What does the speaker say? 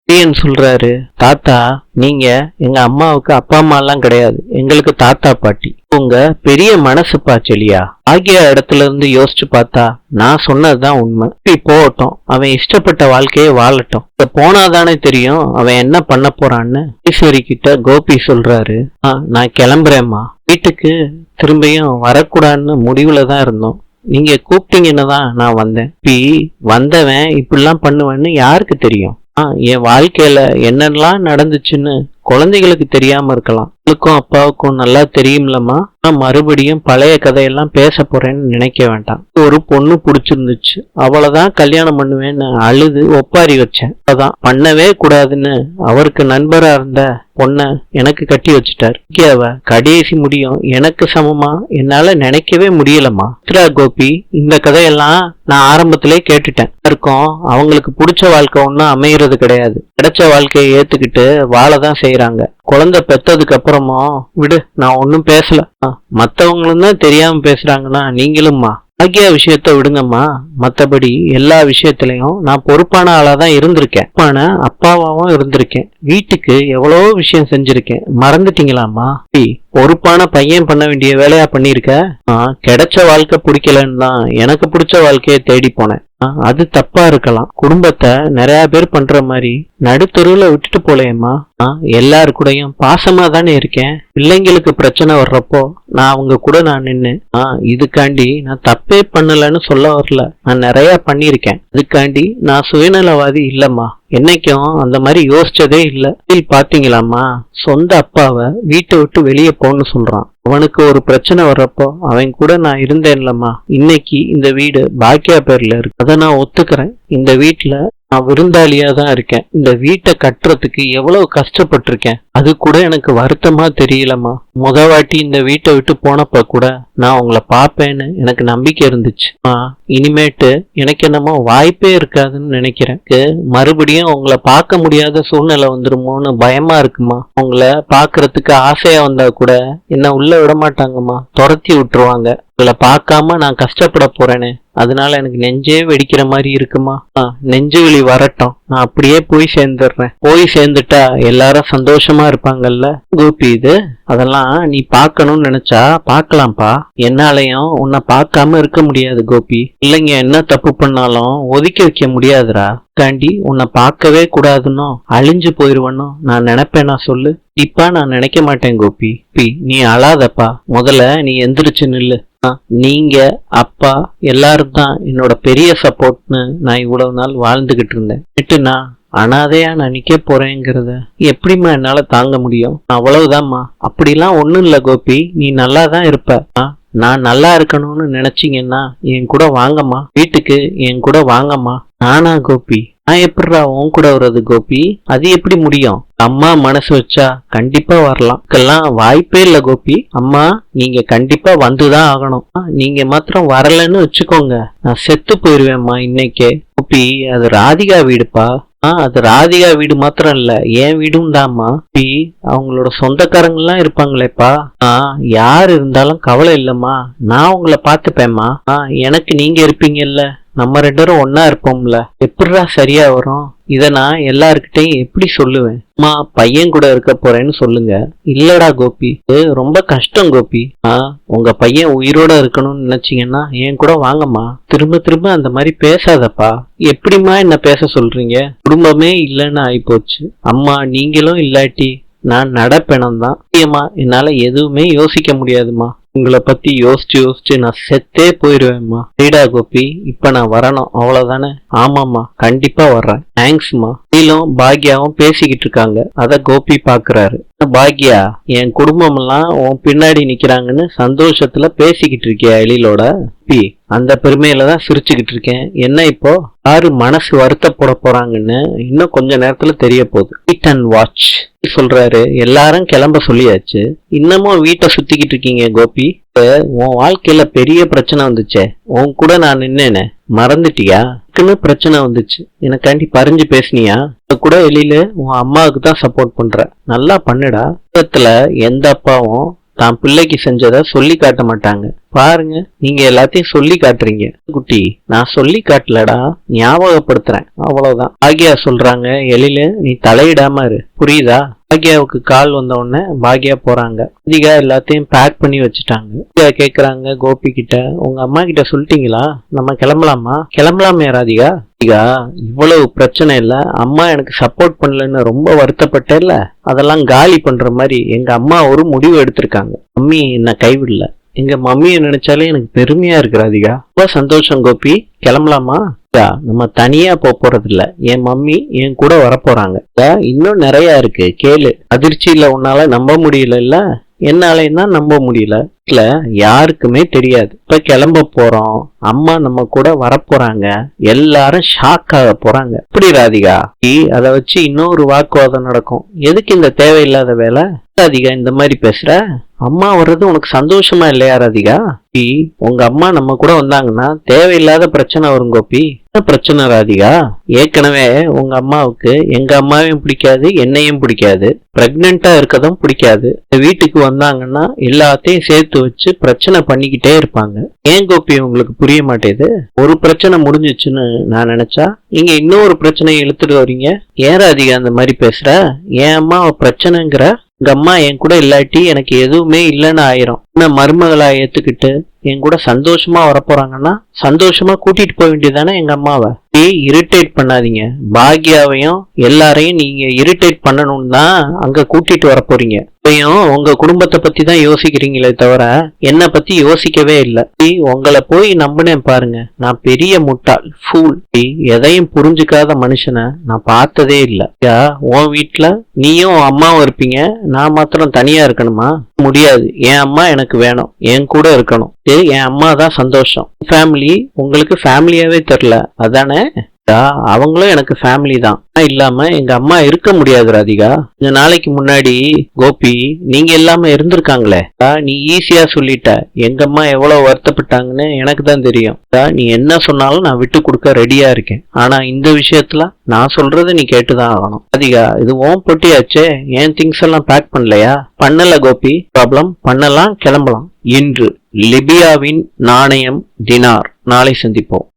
பிரியன் சொல்றாரு, தாத்தா நீங்க எங்க அம்மாவுக்கு அப்பா அம்மா எல்லாம் கிடையாது, எங்களுக்கு தாத்தா பாட்டி. உங்க பெரிய மனசுப்பா செலியா. ஆகிய இடத்துல இருந்து யோசிச்சு பார்த்தா நான் சொன்னதுதான் உண்மை. போகட்டும், அவன் இஷ்டப்பட்ட வாழ்க்கையை வாழட்டும். போனாதானே தெரியும் அவன் என்ன பண்ண போறான்னு ஈஸ்வரி கிட்ட கோபி சொல்றாரு. நான் கிளம்புறேம்மா, வீட்டுக்கு திரும்பியும் வரக்கூடாதுன்னு முடிவுல தான் இருந்தோம். நீங்க கூப்பிட்டீங்கன்னு தான் நான் வந்தேன். வந்தவன் இப்படிலாம் பண்ணுவேன்னு யாருக்கு தெரியும்? என் வாழ்க்கையில என்னெல்லாம் நடந்துச்சுன்னு குழந்தைகளுக்கு தெரியாம இருக்கலாம். உங்களுக்கும் அப்பாவுக்கும் நல்லா தெரியும்லம்மா. நான் மறுபடியும் பழைய கதையெல்லாம் பேச போறேன்னு நினைக்க வேண்டாம். ஒரு பொண்ணு பிடிச்சிருந்துச்சு, அவ்வளவுதான் கல்யாணம் பண்ணுவேன்னு அழுது ஒப்பாரி வச்சேன். அதான் பண்ணவே கூடாதுன்னு அவருக்கு நண்பரா இருந்த பொண்ண எனக்கு கட்டி வச்சுட்டாரு. அவ கடைசி முடியும் எனக்கு சமமா என்னால நினைக்கவே முடியலம்மா. கோபி, இந்த கதையெல்லாம் நான் ஆரம்பத்திலே கேட்டுட்டேன். இருக்கும் அவங்களுக்கு பிடிச்ச வாழ்க்கை ஒன்னும் அமையறது கிடையாது. கிடைச்ச வாழ்க்கையை ஏத்துக்கிட்டு வாழதான் செய்யறாங்க. குழந்தை பெத்ததுக்கு அப்புறமா விடு, நான் ஒன்னும் பேசல. மத்தவங்களும் தான் தெரியாம பேசுறாங்கன்னா நீங்களும்மா ஆகிய விஷயத்த விடுங்கம்மா. மத்தபடி எல்லா விஷயத்திலயும் நான் பொறுப்பான ஆளாதான் இருந்திருக்கேன். அப்பாவாவும் இருந்திருக்கேன். வீட்டுக்கு எவ்வளவோ விஷயம் செஞ்சிருக்கேன், மறந்துட்டீங்களாம்மா? பொறுப்பான பையன் பண்ண வேண்டிய வேலையா பண்ணிருக்க. கிடைச்ச வாழ்க்கை பிடிக்கலன்னு தான் எனக்கு பிடிச்ச வாழ்க்கையை தேடி போனேன். அது தப்பா இருக்கலாம். குடும்பத்தை நிறைய பேர் பண்ற மாதிரி நடுத்தருவுல விட்டுட்டு போலேம்மா. எல்லாரு கூடயும் பாசமா தானே இருக்கேன். பிள்ளைங்களுக்கு பிரச்சனை வர்றப்போ நான் அவங்க கூட நான் நின்னு இதுக்காண்டி நான் தப்பே பண்ணலன்னு சொல்ல வரல. நான் நிறைய பண்ணிருக்கேன். அதுக்காண்டி நான் சுயநலவாதி இல்லம்மா. என்னைக்கும் அந்த மாதிரி யோசிச்சதே இல்ல. பாத்தீங்களாம்மா, சொந்த அப்பாவை வீட்டை விட்டு வெளியே போன்னு சொல்றான். அவனுக்கு ஒரு பிரச்சனை வர்றப்போ அவன் கூட நான் இருந்தேன்லம்மா. இன்னைக்கு இந்த வீடு பாக்கியா பேர்ல இருக்கு. அதை நான் ஒத்துக்கிறேன். இந்த வீட்டுல நான் விருந்தாளியா தான் இருக்கேன். இந்த வீட்டை கட்டுறதுக்கு எவ்வளவு கஷ்டப்பட்டிருக்கேன். அது கூட எனக்கு வருத்தமா தெரியலம்மா. வாட்டி இந்த வீட்டை விட்டு போனப்ப கூட நான் உங்களை பாப்பேன்னு எனக்கு நம்பிக்கை இருந்துச்சு. இனிமேட்டு எனக்கு என்னமோ வாய்ப்பே இருக்காதுன்னு நினைக்கிறேன். மறுபடியும் உங்களை பார்க்க முடியாத சூழ்நிலை வந்துருமோன்னு பயமா இருக்குமா. உங்களை பாக்குறதுக்கு ஆசையா வந்தா கூட என்ன உள்ள விட மாட்டாங்கம்மா, துரத்தி விட்டுருவாங்க. உங்களை பார்க்காம நான் கஷ்டப்பட போறேனே, அதனால எனக்கு நெஞ்சே வெடிக்கிற மாதிரி இருக்குமா. நெஞ்சு வலி வரட்டும், நான் அப்படியே போய் சேர்ந்துடுறேன். போய் சேர்ந்துட்டா எல்லாரும் சந்தோஷமா இருப்பாங்கல்ல. கோபி, இது அதெல்லாம் நீ பார்க்கணும்னு நினைச்சா பார்க்கலாம்ப்பா. என்னாலையும் உன்னை பார்க்காம இருக்க முடியாது கோபி. இல்லைங்க, என்ன தப்பு பண்ணாலும் ஒதுக்கி வைக்க முடியாதுரா. தாண்டி உன்னை பார்க்கவே கூடாதுன்னு அழிஞ்சு போயிருவனும் நான் நினைப்பேனா சொல்லு. இப்ப நான் நினைக்க மாட்டேன் கோபி. நீ அழாதப்பா, முதல்ல நீ எந்திரிச்சு நில்லு. நீங்க அப்பா எல்லாரும் தான் என்னோட பெரிய சப்போர்ட்னு நான் இவ்வளவு நாள் வாழ்ந்துகிட்டு இருந்தேன். நான் அனாதையா நான் நிக்க போறேங்கிறத எப்படிமா என்னால தாங்க முடியும்? அவ்வளவுதான்மா. அப்படிலாம் ஒண்ணும் இல்ல கோபி, நீ நல்லாதான் இருப்ப. நான் நல்லா இருக்கணும்னு நினைச்சீங்கன்னா என் கூட வாங்கம்மா, வீட்டுக்கு என் கூட வாங்கம்மா. நானா கோபி? நான் எப்படிடா உன் கூட வர்றது கோபி? அது எப்படி முடியும்? அம்மா மனசு வச்சா கண்டிப்பா வரலாம். இதுக்கெல்லாம் வாய்ப்பே இல்ல கோபி. அம்மா, நீங்க கண்டிப்பா வந்துதான் ஆகணும். நீங்க மாத்திரம் வரலன்னு வச்சுக்கோங்க, நான் செத்து போயிருவேம்மா இன்னைக்கே. கோபி, அது ராதிகா வீடுப்பா. அது ராதிகா வீடு மாத்திரம் இல்ல, என் வீடும் தான்மா. அவங்களோட சொந்தக்காரங்க எல்லாம் இருப்பாங்களேப்பா. யாரு இருந்தாலும் கவலை இல்லம்மா, நான் உங்களை பாத்துப்பேம்மா. எனக்கு நீங்க இருப்பீங்கல்ல, நம்ம ரெண்டு பேரும் ஒன்னா இருப்போம்ல. எப்படிடா சரியா வரும்? இத நான் எல்லார்கிட்டையும் எப்படி சொல்லுவேன்? அம்மா, பையன் கூட இருக்க போறேன்னு சொல்லுங்க. இல்லடா கோபி, ரொம்ப கஷ்டம் கோபி. உங்க பையன் உயிரோட இருக்கணும்னு நினைச்சீங்கன்னா என் கூட வாங்கம்மா. திரும்ப திரும்ப அந்த மாதிரி பேசாதப்பா. எப்படிமா என்ன பேச சொல்றீங்க? குடும்பமே இல்லைன்னு ஆயிப்போச்சு. அம்மா, நீங்களும் இல்லாட்டி நான் நடப்பேனம் தான். என்னால எதுவுமே யோசிக்க முடியாதுமா. உங்களை பத்தி யோசிச்சு யோசிச்சு நான் செத்தே போயிருவேன்மா. சரிடா கோபி, இப்ப நான் வரணும் அவ்வளவுதானே? ஆமாம்மா, கண்டிப்பா வர்றேன். தேங்க்ஸ்மா. நீலும் பாக்யாவும் பேசிக்கிட்டு இருக்காங்க. அத கோபி பாக்குறாரு. பாக்யா, என் குடும்பம் எல்லாம் உன் பின்னாடி நிக்கிறாங்கன்னு சந்தோஷத்துல பேசிக்கிட்டு இருக்கியா எழிலோட? அந்த பெருமையில தான் சிரிச்சுக்கிட்டு இருக்கேன். என்ன இப்போ யாரு மனசு வருத்தப்பட போறாங்கன்னு இன்னும் கொஞ்ச நேரத்துல தெரிய போகுது. வெயிட் அண்ட் வாட்ச் சொல்றாரு. எல்லாரும் கிளம்ப சொல்லியாச்சு, இன்னமும் வீட்டை சுத்திக்கிட்டு இருக்கீங்க கோபி. உன் வாழ்க்கையில பெரிய பிரச்சனை வந்துச்சே, உன் கூட நான் நின்னேனே, மறந்துட்டியா? பிரச்சனை வந்துச்சு, எனக்காண்டி பறிஞ்சு பேசினியா? கூட வெளியில உன் அம்மாவுக்கு தான் சப்போர்ட் பண்ற. நல்லா பண்ணுடா. எந்த அப்பாவும் தான் பிள்ளைக்கு செஞ்சதை சொல்லி காட்ட மாட்டாங்க. பாருங்க, நீங்க எல்லாத்தையும் சொல்லி காட்டுறீங்க. குட்டி, நான் சொல்லி காட்டலடா, ஞாபகப்படுத்துறேன், அவ்வளவுதான். பாக்யா சொல்றாங்க, எழில நீ தலையிடாம இரு, புரியுதா? பாக்யாவுக்கு கால் வந்த உடனே பாக்யா போறாங்க. ராதிகா எல்லாத்தையும் பேக் பண்ணி வச்சுட்டாங்க. ராதிகா கேக்குறாங்க கோபி கிட்ட, உங்க அம்மா கிட்ட சொல்லிட்டீங்களா? நம்ம கிளம்பலாமா? கிளம்பலாமே ராதிகா. ராதிகா, இவ்வளவு பிரச்சனை இல்ல, அம்மா எனக்கு சப்போர்ட் பண்ணலன்னு ரொம்ப வருத்தப்பட்டேல்ல, அதெல்லாம் காலி பண்ற மாதிரி எங்க அம்மா ஒரு முடிவு எடுத்திருக்காங்க. மம்மி என்ன கைவிடல. எங்க மம்மியை நினைச்சாலே எனக்கு பெருமையா இருக்கு ராதிகா. ரொம்ப சந்தோஷம் கோபி, கிளம்பலாமா? நம்ம தனியா போறது இல்ல, என் மம்மி என் கூட வரப்போறாங்க. இன்னும் நிறைய இருக்கு, கேளு. அதிர்ச்சியில உன்னால நம்ப முடியல இல்ல, என்னாலையும் தான் நம்ப முடியல. இல்ல, யாருக்குமே தெரியாது. இப்ப கிளம்ப போறோம், அம்மா நம்ம கூட வரப்போறாங்க, எல்லாரும் ஷாக் ஆக போறாங்க. இப்படி ராதிகா, அத வச்சு இன்னொரு வாக்குவாதம் நடக்கும். எதுக்கு இந்த தேவையில்லாத வேலை? ராதிகா இந்த மாதிரி பேசுற? அம்மா வர்றது உனக்கு சந்தோஷமா இல்லையா ராதிகா? உங்க அம்மா நம்ம கூட வந்தாங்கன்னா தேவையில்லாத பிரச்சனை வரும் கோபி. என்ன பிரச்சனை ராதிகா? ஏற்கனவே உங்க அம்மாவுக்கு எங்க அம்மாவையும் பிடிக்காது, என்னையும் பிடிக்காது, பிரெக்னெண்டா இருக்கதும் பிடிக்காது. வீட்டுக்கு வந்தாங்கன்னா எல்லாத்தையும் சேர்த்து வச்சு பிரச்சனை பண்ணிக்கிட்டே இருப்பாங்க. ஏன் கோபி உங்களுக்கு புரிய மாட்டேது? ஒரு பிரச்சனை முடிஞ்சிச்சுன்னு நான் நினைச்சா நீங்க இன்னொரு பிரச்சனையை இழுத்துட்டு வரீங்க. ஏன் ராதிகா அந்த மாதிரி பேசுற? என் அம்மா பிரச்சனைங்கிற? உங்க அம்மா என் கூட இல்லாட்டி எனக்கு எதுவுமே இல்லைன்னு ஆயிரும். மருமகளா ஏத்துக்கிட்டு என் கூட சந்தோஷமா வரப்போறாங்கன்னா சந்தோஷமா கூட்டிட்டு போக வேண்டியதானே எங்க அம்மாவை. இரிட்டேட் பண்ணாதீங்க. பாக்யாவையும் எல்லாரையும் நீங்க இரிட்டேட் பண்ணணும்னு தான் அங்க கூட்டிட்டு வர போறீங்க. உங்க குடும்பத்தை பத்தி தான் யோசிக்கிறீங்களே தவிர என்ன பத்தி யோசிக்கவே இல்லை. உங்களை போய் நம்பினேன் பாருங்க, நான் பெரிய முட்டாள், ஃபூல். எதையும் புரிஞ்சுக்காத மனுஷனை நான் பார்த்ததே இல்லை. உன் வீட்டுல நீயும் அம்மாவும் இருப்பீங்க, நான் மாத்திரம் தனியா இருக்கணுமா? முடியாது. என் அம்மா எனக்கு வேணும், என் கூட இருக்கணும். என் அம்மா தான் சந்தோஷம். ஃபேமிலி உங்களுக்கு ஃபேமிலியாவே தெரியல அதானே? அவங்களும் எனக்கு ஃபேமிலி தான். இல்லாம எங்க அம்மா இருக்க முடியாது ராதிகா. கொஞ்ச நாளைக்கு முன்னாடி கோபி நீங்க இல்லாம இருந்திருக்காங்களே, நீ ஈஸியா சொல்லிட்ட. எங்க அம்மா எவ்வளவு வருத்தப்பட்டாங்கன்னு எனக்கு தான் தெரியும். நீ என்ன சொன்னாலும் நான் விட்டு கொடுக்க ரெடியா இருக்கேன். ஆனா இந்த விஷயத்துல நான் சொல்றதை நீ கேட்டுதான் ஆகணும். ராதிகா, இது ஓம் பொட்டியாச்சே, என் திங்ஸ் எல்லாம் பேக் பண்ணலையா? பண்ணல கோபி. ப்ராப்ளம், பண்ணலாம், கிளம்பலாம். இன்று லிபியாவின் நாணயம் டினார். நாளை சந்திப்போம்.